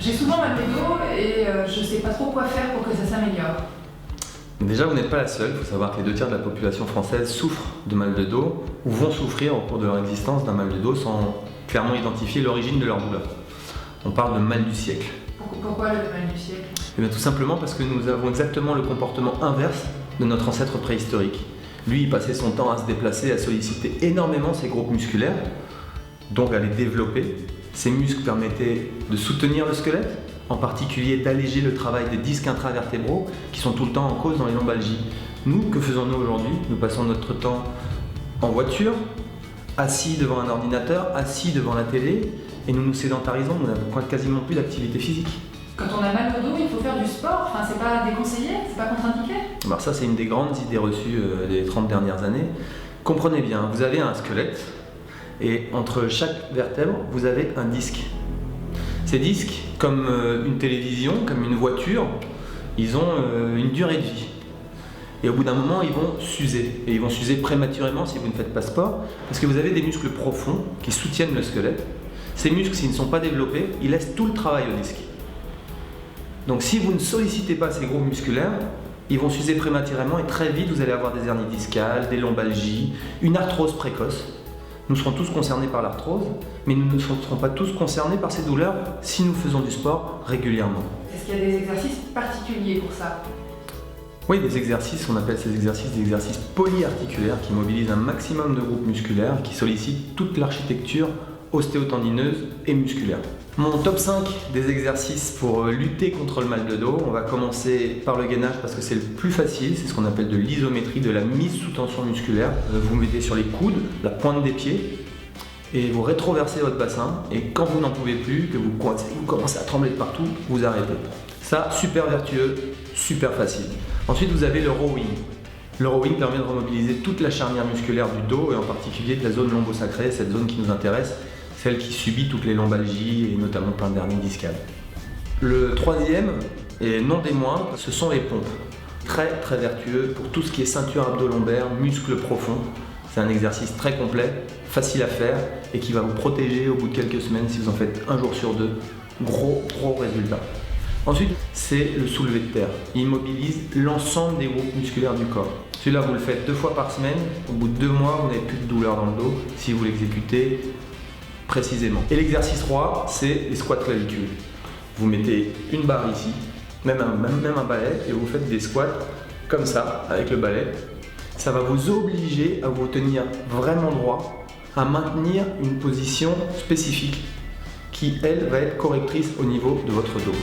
J'ai souvent mal au dos et je ne sais pas trop quoi faire pour que ça s'améliore. Déjà, vous n'êtes pas la seule. Il faut savoir que les 2/3 de la population française souffrent de mal de dos ou vont souffrir au cours de leur existence d'un mal de dos sans clairement identifier l'origine de leur douleur. On parle de mal du siècle. Pourquoi le mal du siècle? Eh bien, tout simplement parce que nous avons exactement le comportement inverse de notre ancêtre préhistorique. Lui, il passait son temps à se déplacer, à solliciter énormément ses groupes musculaires, donc à les développer. Ces muscles permettaient de soutenir le squelette, en particulier d'alléger le travail des disques intravertébraux qui sont tout le temps en cause dans les lombalgies. Nous, que faisons-nous aujourd'hui? Nous passons notre temps en voiture, assis devant un ordinateur, assis devant la télé, et nous nous sédentarisons, nous n'avons quasiment plus d'activité physique. Quand on a mal au dos, il faut faire du sport, enfin c'est pas déconseillé, c'est pas contre-indiqué? Alors ça, c'est une des grandes idées reçues des 30 dernières années. Comprenez bien, vous avez un squelette, et entre chaque vertèbre, vous avez un disque. Ces disques, comme une télévision, comme une voiture, ils ont une durée de vie. Et au bout d'un moment, ils vont s'user. Et ils vont s'user prématurément si vous ne faites pas sport, parce que vous avez des muscles profonds qui soutiennent le squelette. Ces muscles, s'ils ne sont pas développés, ils laissent tout le travail au disque. Donc si vous ne sollicitez pas ces groupes musculaires, ils vont s'user prématurément et très vite, vous allez avoir des hernies discales, des lombalgies, une arthrose précoce. Nous serons tous concernés par l'arthrose, mais nous ne serons pas tous concernés par ces douleurs si nous faisons du sport régulièrement. Est-ce qu'il y a des exercices particuliers pour ça? Oui, des exercices, on appelle ces exercices des exercices polyarticulaires qui mobilisent un maximum de groupes musculaires, qui sollicitent toute l'architecture ostéotendineuse et musculaire. Mon top 5 des exercices pour lutter contre le mal de dos, on va commencer par le gainage parce que c'est le plus facile, c'est ce qu'on appelle de l'isométrie, de la mise sous tension musculaire. Vous mettez sur les coudes, la pointe des pieds, et vous rétroversez votre bassin, et quand vous n'en pouvez plus, que vous coincez, vous commencez à trembler de partout, vous arrêtez. Ça, super vertueux, super facile. Ensuite, vous avez le rowing. Le rowing permet de remobiliser toute la charnière musculaire du dos, et en particulier de la zone lombosacrée, cette zone qui nous intéresse, celle qui subit toutes les lombalgies et notamment plein d'hernies discales. Le troisième, et non des moindres, ce sont les pompes. Très très vertueux pour tout ce qui est ceinture abdo-lombaire, muscles profonds. C'est un exercice très complet, facile à faire et qui va vous protéger au bout de quelques semaines si vous en faites un jour sur deux. Gros résultat. Ensuite, c'est le soulevé de terre. Il mobilise l'ensemble des groupes musculaires du corps. Celui-là, vous le faites 2 fois par semaine. Au bout de 2 mois, vous n'avez plus de douleur dans le dos si vous l'exécutez précisément. Et l'exercice roi, c'est les squats clavicules. Vous mettez une barre ici, même un balai, et vous faites des squats comme ça, avec le balai. Ça va vous obliger à vous tenir vraiment droit, à maintenir une position spécifique qui, elle, va être correctrice au niveau de votre dos.